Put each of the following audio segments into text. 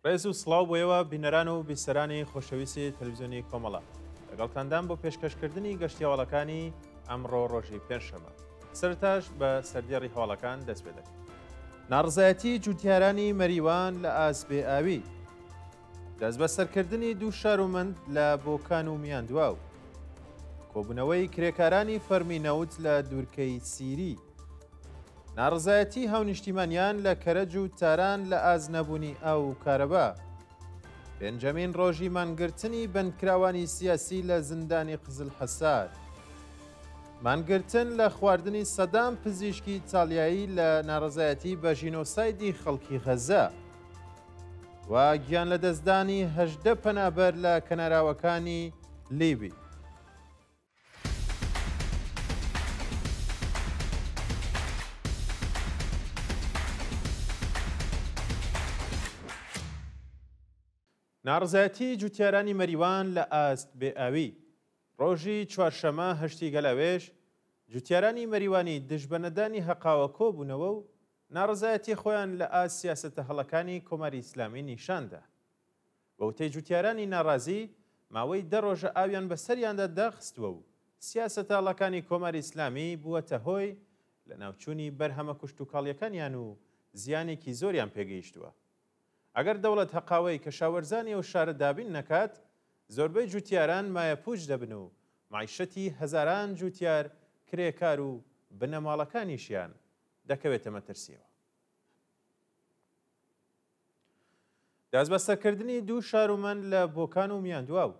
ڕێز و سڵاو بۆیەوە بینەران و بیسەرانی خۆشەویستی تەلەڤیزیۆنی کۆمەڵە لەگەڵتاندان بۆ پێشکەشکردنی گەشتی هەواڵەکانی ئەمڕۆ ڕۆژی پێنجشەمە. سەرتاش بە سەردێڕی هەواڵەکان دەست پێ دەکەین. ناڕزایەتی جوتیارانی مەریوان لە ئاسبێ ئاوی، دەست بە سەرکردنی دوو شارۆمەند لە بۆکان و میاندواو، کۆبوونەوەی کرێکارانی فەرمی نەوت لە دوورکەی سیری، ناڕزایەتی هاونیشتیمانیان لە کەرەج و تاران لە ئازنەبوونی ئاو و کارەبا، پێنجەمین ڕۆژی مانگرتنی بەندکراوانی سیاسی لە زیندانی قزل حەسار، مانگرتن لە خواردنی سەدام پزیشکی ئیتالیایی لە ناڕزایەتی بە ژینۆسایدی خەڵکی غەزە و گیان لە دەستدانی 18 پەنابەر لە کەناراوەکانی لیبی. ناڕزایەتی جوتیارانی مەریوان لە ئاست بێ ئاوی، ڕۆژی چوارشەمە هەشتی گەلاوێژ جوتیارانی مەریوانی دژبەنەدانی هەقاوە کۆبوونەوە و ناڕزایەتی خۆیان لە ئاست سیاسەتە هەڵەکانی کۆماری ئیسلامی نیشاندا. بەوتەی جوتیارانی ناڕازی ماوەی 10 ڕۆژە ئاویان بەسەریاندا داخستووە و سیاسەتە هەڵەکانی کۆماری ئیسلامی بووەتە هۆی لە ناوچوونی بەرهەمە کوشت و کاڵیەکانیان و زیانێکی زۆریان پێگەیشتووە. ئەگەر دەوڵەت هەقاوەی کە شاوەرزانی ئەو شارە دابین نەکات، زۆربەی جوتیاران مایە پوچ دەبن و معیشەتی هەزاران جوتیار کرێکار و بنەماڵەکانیشیان دەکەوێتە مەترسیەوە. دەستبەسەرکردنی دوو شارۆمەند لە بۆکان و میاندواو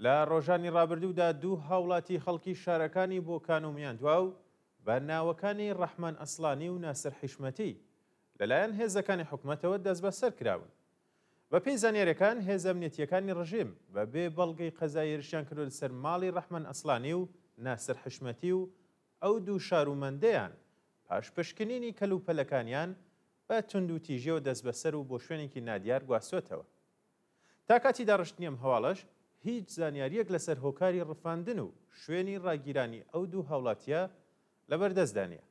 لە ڕۆژانی ڕابردوودا دوو هاوڵاتی خەڵکی شارەکانی بۆکان و میاندواو بە ناوەکانی ڕەحمان ئەسڵانی و ناسر حیشمەتی لەلایەن هێزەکانی حکوومەتەوە دەست بەسەر کراون. بە پێی زانیاریەکان هێزە ئەمنیەتیەکانی ڕژیم بە بێ بەڵگەی قەزایی ڕشیان کردو لەسەر ماڵی ڕەحمان ئەسڵانی و ناسر حیشمەتی و ئەو دوو شارومەندەیان پاش پشکنینی کەلوپەلەکانیان بە تونند و تیژەوە دەست بەسەر و بۆ شوێنێکی نادیار گواستوێتەوە. تا کاتی داڕشتنی ئەم هەواڵەش هیچ زانیاریەک لەسەر هۆکاری ڕفاندن و شوێنی ڕاگیرانی ئەو دوو هاوڵاتیە لەبەردەستدانیە.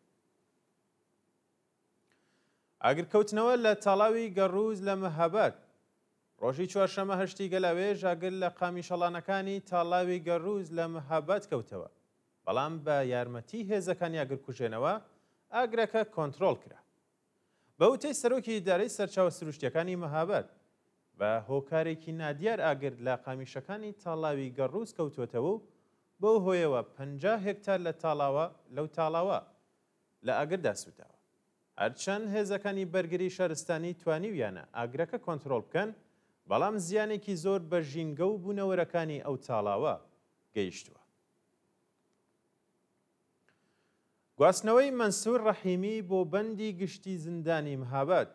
ئاگرکەوتنەوە لە تاڵاوی گەڕووز لە مەهاباد ڕۆژی چوارشەمە هەشتی گەلاوێژ ئاگر لە قامیشەڵانەکانی تاڵاوی گەڕووز لە مەهاباد کەوتەوە، بەڵام بە یارمەتی هێزەکانی ئاگرکوژێنەوە ئاگرەکە کۆنتڕۆڵ کرا. بە وتەی سەرۆکی ئیدارەی سەرچاوە سروشتیەکانی مەهاباد، بە هۆکارێکی نادیار ئاگر لە قامیشەکانی تاڵاوی گەڕووز کەوتوێتەوە و بەو هۆیەوە 50 هێکتار لەو تاڵاوە لە ئاگردا سوتاوە. هەرچەند هێزەکانی بەرگری شارستانی توانیویانە ئاگرەکە کۆنتڕۆڵ بکەن، بەڵام زیانێکی زۆر بە ژینگە و بوونەوەرەکانی ئەو تاڵاوە گەیشتووە. گواستنەوەی مەنسوور ڕەحیمی بۆ بەندی گشتی زیندانی مەهاباد.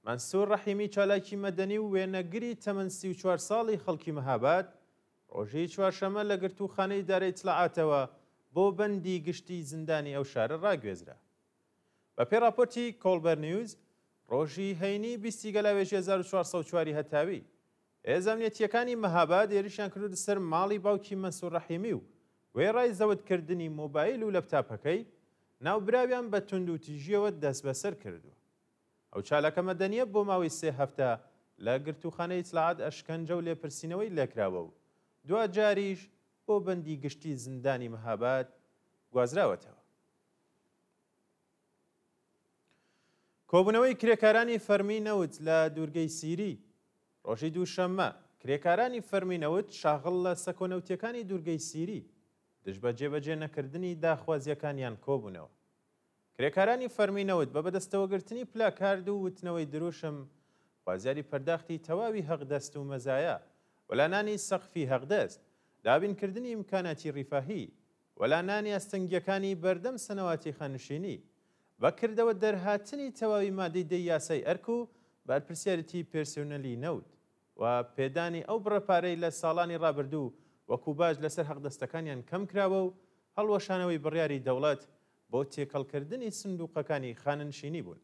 مەنسوور ڕەحیمی چالاکی مەدەنی و وێنەگری تەمەن 34 ساڵی خەڵکی مەهاباد ڕۆژی چوارشەمە لە گرتوخانەی ئیدارەی ئیتلاعاتەوە بۆ بەندی گشتی زیندانی ئەو شارە ڕاگوێزرا. بە پێی راپۆرتی کۆڵبەر نیوز ڕۆژی هەینی 20 گەلاوێژی 1404 هەتاوی هێزە ئەمنیەتیەکانی مەهاباد هێرشیان کردو سەر ماڵی باوکی مەنسوور ڕەحیمی و وێڕای زەوتکردنی مۆبایل و لەپتاپەکەی ناوبراویان بە تونند و تیژیەوە دەست بەسەر کردووە. ئەو چالاکە مەدەنیە بۆ ماوەی 3 هەفتە لە گرتوخانەی ئیتلاعات ئەشکەنجە و لێپرسینەوەی لێکراوە و دوا جاریش بۆ بەندی گشتی زیندانی مەهاباد گوازراوەتەوە. کۆبوونەوەی کرێکارانی فەرمی نەوت لە دوورگەی سیری ڕۆژی دووشەممە کرێکارانی فەرمی نەوت شاغڵ لە سەکۆنەوتیەکانی دوورگەی سیری دژبە جێبەجێ نەکردنی داخوازیەکانیان کۆبوونەوە. کرێکارانی فەرمی نەوت بە بەدەستەوەگرتنی پلاکارد و وتنەوەی دروشم خوازیاری پەرداختی تەواوی هەقدەست و مەزایە، وەلانانی سەقفی هەقدەست، دابینکردنی ئیمکاناتی ڕیفاهی، وەلانانی ئەستەنگیەکانی بەردەم سەنەواتی خانشینی، بەکردەوە دەرهاتنی تەواوی مادەی دەی یاسای ئەرک و بارپرسیارەتی پێرسۆنەلی نەوت و پێدانی ئەو بڕەپارەی لە ساڵانی ڕابردوو وەکو باش لەسەر هەقدەستەکانیان کەم کراوە و هەڵوەشانەوەی بڕیاری دەوڵەت بۆ تێکەڵکردنی سندوقەکانی خاننشینی بوون.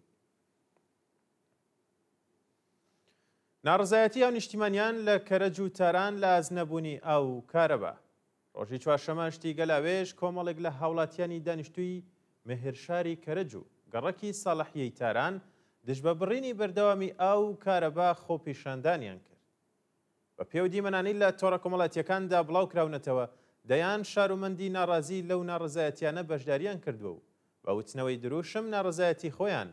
ناڕزایەتی ئەو نیشتیمانیان لە کەرەج و تاران لە ئازنەبوونی ئاو و کارەبا ڕۆژی چوارشەمە شتی گەلاوێژ کۆمەڵێک لە هاوڵاتیانی دانیشتووی مەهێرشاری کەرەج و گەڕەکی ساڵحیەی تاران دژ بە بڕینی بەردەوامی ئاو کارەبا خۆپیشاندانیان کرد. بە پێو دیمەنانی لە تۆڕە کۆمەڵایەتیەکاندا بڵاو کراونەتەوە دەیان شارومەندی ناڕازی لەو ناڕزایەتیانە بەشداریان کردووە و بە وتنەوەی دروشم ناڕزایەتی خۆیان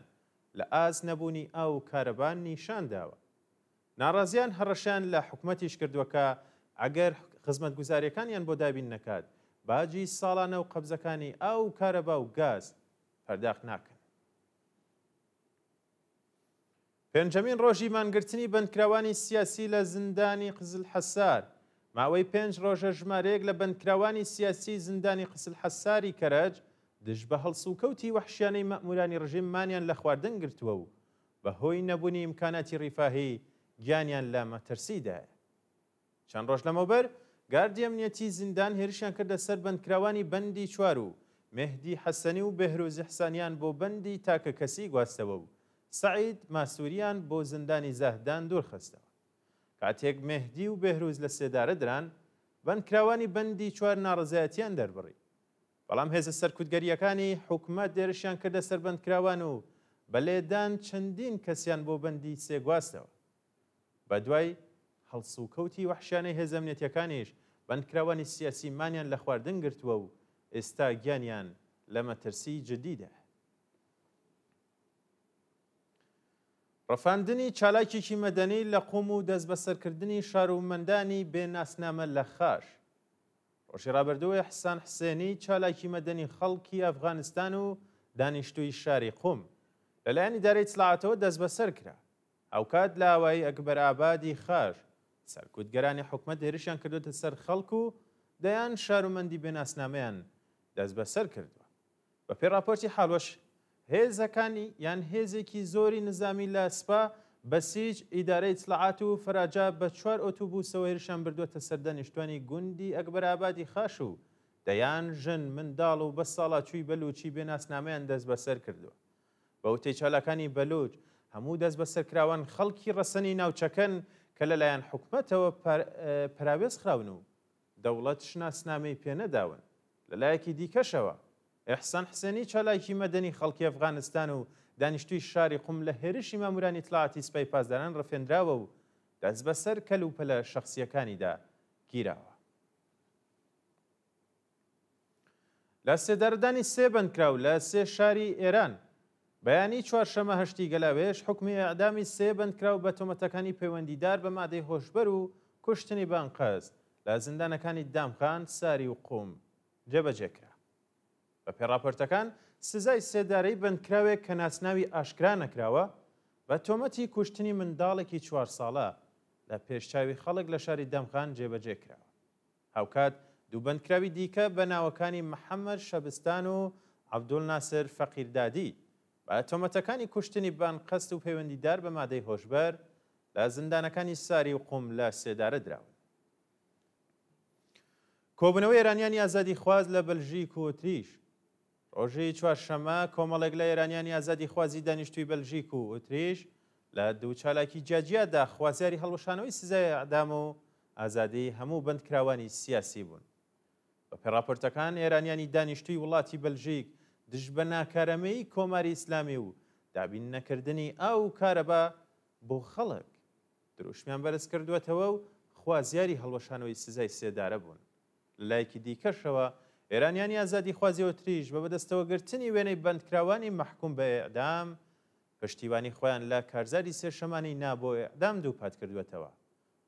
لە ئاز نەبوونی ئاو کارەبان نیشان داوە. ناڕازیان هەڕەشیان لە حکومەتیش کردووەکە ئەگەر خزمەتگوزاریەکانیان بۆ دابین نەکات باجی ساڵانە و قەبزەکانی ئاو کارەبا و گاز پەرداخ ناکەن. پێنجەمین ڕۆژی مانگرتنی بەندکراوانی سیاسی لە زیندانی قزل حەسار. ماوەی 5 ڕۆژە ژمارەیەک لە بەندکراوانی سیاسی زیندانی قزل حەساری کەرەج دژ بە هەڵسوکەوتی وەحشیانەی مەئمورانی ڕژیممانیان لە خواردن گرتووە و بەهۆی نەبوونی ئیمکاناتی ڕیفاهی گیانیان لە مەترسیدایە. چەند ڕۆژ لەمەوبەر گاردی ئەمنیەتی زیندان هێرشیان کردە سەر بەندکراوانی بەندی 4 و مهدی حەسەنی و بێهروز حسانیان بۆ بەندی تاکە کەسی گواستەوە و سەعید ماسووریان بۆ زیندانی زاهدان دوورخستەوە. کاتێک مهدی و بێهروز لە سێدارە دران بەندکراوانی بەندی 4 ناڕزایەتیان دەربڕی. بەڵام هێزە سەرکوتگەریەکانی حکومەت دێرشیان کردە سەر بەندکراوان و بە لێدان چەندین کەسیان بۆ بەندی سێ گواستەوە. بە دوای هەڵسوکەوتی وەحشیانەی هێزە ئەمنیەتیەکانیش بەندکراوانی سیاسی مانیان لە خواردن گرتووە و ئێستا گیانیان لە مەترسی جدیدە. ڕەفاندنی چالاکێکی مەدەنی لە قوم و دەست بەسەرکردنی شارومەندانی بێناسنامە لە خاش. ڕۆژی ڕابردووە حسان حسێنی چالاکی مەدەنی خەڵکی ئەفغانستان و دانیشتووی شاری قوم لەلایەن ئیدارەی اطلاعاتەوە دەست بەسەر کرا. ئەوکات لە ئاوایی ئەکبەر ئابادی خاش سەرکوتگەرانی حکومەت هێرشیان کردوتە سەر خەڵک و دەیان شارومەندی بێناسنامەیان دەست بەسەر کردووە. بە پێی راپۆرتی حاڵۆش هێزەکانی یان هێزێکی زۆری نظامی لە سپا بەسیج ئیدارەی اطلاعات و فەراجا بە 4 ئۆتۆبوسەوە هێرشیان بردووەتە سەر دانیشتوانی گوندی ئەکبەر ئابادی خاش و دەیان ژن منداڵ و بە ساڵاچووی بەلوچی بێناسنامەیان دەست بەسەر کردووە. بە وتەی چالاکانی بەلوچ هەموو دەست بەسەرکراوان خەڵکی ڕەسەنی ناوچەکەن کە لەلایەن حکومەتەوە پراوێز خراون و دەوڵەت شناسنامەی پێنەداون. لەلایەکی دیکەشەوە ئەحسان حسێنی چالاکی مەدەنی خەڵکی ئەفغانستان و دانیشتووی شاری قوم لە هێرشی مامورانی اطلاعاتی سپای پاسداران ڕفێنراوە و دەست بەسەر کەلوپەلە شەخسیەکانیدا گیراوە. لە سێدارەدانی سێ بەندکراو لە سێ شاری ئێران بەیانی چوارشەمە هەشتی گەلاوێش حکمی ئەعدامی سێ بەندکراو بە تۆمەتەکانی پەیوەندیدار بە مادەی هۆشبەر و کوشتنی بانقەز لە زیندانەکانی دامخان ساری و قوم جێبەجێکرا. بە پێڕاپۆرتەکان سزای سێدارەی بەندکراوێک کە ناسناوی ئاشکرا نەکراوە بە تۆمەتی کوشتنی منداڵێکی 4 ساڵە لە پێشچاوی خەڵک لە شاری دامخان جێبەجێکراوە. هاوکات دوو بەندکراوی دیکە بە ناوەکانی محەممەد شەبستان و عەبدوڵناسر فەقیردادی بە تۆمەتەکانی کوشتنی بانقەست و پەیوەندیدار بە مادەی هۆشبەر لە زیندانەکانی ساری و قوم لە سێدارە دراون. کۆبنەوەی ئێرانیانی ئازادی خواز لە بەلژیک و ئۆتریش. ڕۆژی چوارشەمە کۆمەڵێک لە ئێرانیانی ئازادی خوازی دانیشتووی بەلژیک و ئۆتریش لە دوو چالاکی جیاجیادا خوازیاری هەڵوەشانەوەی سزای ئەعدام و ئازادی هەموو بەندکراوانی سیاسی بوون. بە پێڕاپۆرتەکان ئێرانیانی دانیشتووی وڵاتی بەلژیک دژ بە ناکارەمەیی کۆماری ئیسلامی و دابین نەکردنی ئاو کارەبا بۆ خەڵک دروشمیان بەرز کردوێتەوە و خوازیاری هەڵوەشانەوەی سزای سێدارە بوون. لەلایەکی دیکەشەوە ئێرانیانی ئازادی خوازی ئۆتریش بە بەدەستەوەگرتنی وێنەی بەندکراوانی مەحکوم بە ئێعدام پشتیوانی خۆیان لە کارزاری سێشەمانی نا بۆ ئێعدام دووپات کردوێتەوە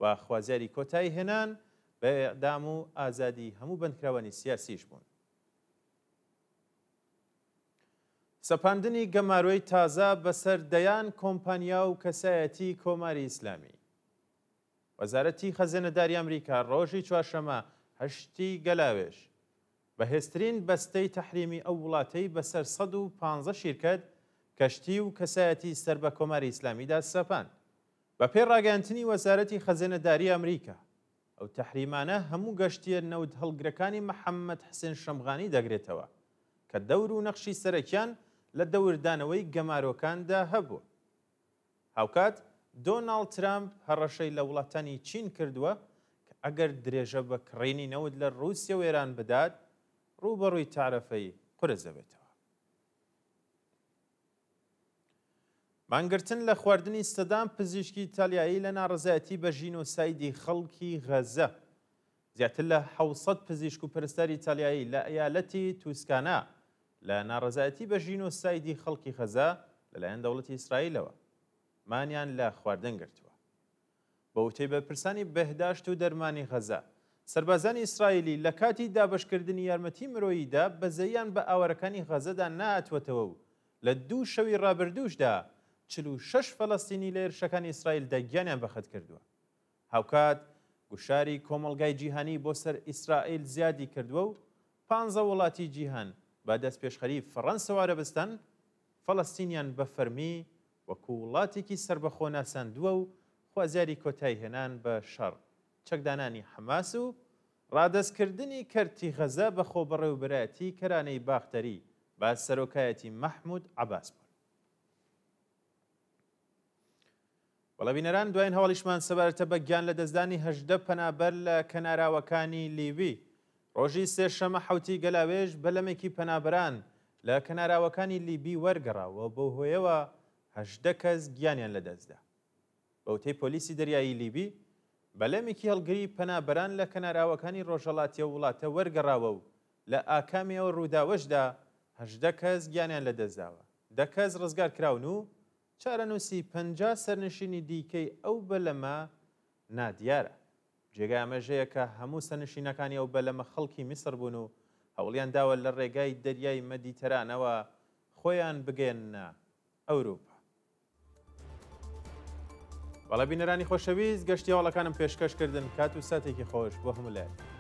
و خوازیاری کۆتایی هێنان بە ئێعدام و ئازادی هەموو بەندکراوانی سیاسیش بوون. سەپاندنی گەماروی تازە بەسەر دەیان کۆمپانیا و کەسایەتی کۆماری ئیسلامی. وەزارەتی خەزانەداری ئەمریکا ڕۆژی چوارشەمە هەشتی گەلاوێش بەهێزترین بەستەی تەحریمی ئەو وڵاتەی بەسەر 115 شیرکەت کەشتی و کەسایەتی سەر بە کۆماری ئیسلامیدا سەپاند. بە پێی ڕاگەیاندنی وەزارەتی خەزانەداری ئەمریکا ئەو تەحریمانە هەموو گەشتیە نەوت هەڵگرەکانی محەممەد حسێن شەمغانی دەگرێتەوە کە دەور و نەخشی سەرەکیان لە دەوردانەوەی گەمارۆکاندا هەبووە. هاوکات دۆناڵد ترامپ هەڕەشەی لە وڵاتانی چین کردووە کە ئەگەر درێژە بە کڕینی نەوت لە ڕووسیا و ئێران بدات ڕووبەڕووی تارەفەی قورس دەبێتەوە. مانگرتن لە خواردنی سەدام پزیشکی ئیتالیایی لە ناڕزایەتی بە ژینۆسایدی خەڵکی غەزە. زیاتر لە 700 پزیشک و پەرستاری ئیتالیایی لە ئەیالەتی توسکانە لە ناڕزایەتی بە ژینۆسایدی خەڵکی غەزە لەلایەن دەوڵەتی ئیسرائیلەوە مانیان لە خواردن گرتووە. بە وتەی بەرپرسانی بەهداشت و دەرمانی غەزە، سەربازانی ئیسرائیلی لە کاتی دابەشکردنی یارمەتی مرۆییدا بەزەیان بە ئاوارەکانی غەزەدا نهاتوەتەوە و لە 2 شەوی ڕابردووشدا 46 فەڵەستینی لە هێرشەکانی ئیسرائیلدا گیانیان بەخەت کردووە. هاوکات گوشاری کۆمەڵگای جیهانی بۆ سەر ئیسرائیل زیادی کردووە و 15 وڵاتی جیهان با دەست پێشخەری فەڕەنسەوە دەبستن فەڵەستینیان بە فەرمی وەکو وڵاتێکی سربەخۆ ناساندووە و خوازیاری کۆتایی هێنان بە شەڕ، چەکدانانی حەماس و ڕادەستکردنی کەرتی غەزە بە خۆبەڕێ و برایەتی کەرانەی باختەری با سەرۆکایەتی مەحموود عەباس بوون. وەڵەبینەران دوایین هەواڵیشمان سەبارەتە بە گیان لە دەستدانی 18 پەنابەر لە کەناراوەکانی لیبی. ڕۆژی سێشەمە حوتی گەلاوێژ بەلەمێکی پەنابەران لە کەناراوەکانی لیبی وەرگەڕاوە بۆ هۆیەوە 18 کەس گیانیان لەدەستدا. بەوتەی پۆلیسی دەریایی لیبی بەلەمێکی هەڵگری پەنابەران لە کەناراوەکانی ڕۆژهەڵاتیە وڵاتە وەرگەڕاوە و لە ئاکامیەوە ڕووداوەشدا 18 کەس گیانیان لەدەستداوە. 10 کەس ڕزگار کراون و چارەنووسی 50 سەرنشینی دیکەی ئەو بەلەمە نادیارە. جێگای ئامێژەیە کە هەموو سەرنشینەکانی ئەو بەلەمە خەڵکی میسر بوون و هەوڵیان داوە لە ڕێگای دەریای مەدیتەرانەوە خۆیان بگەێنە ئەوروپا. بەڵێ بینەرانی خۆشەویست، گەشتی هەوڵەکانم پێشکەشکردن کات و ساتێکی خۆش بۆ هەموو لایەن.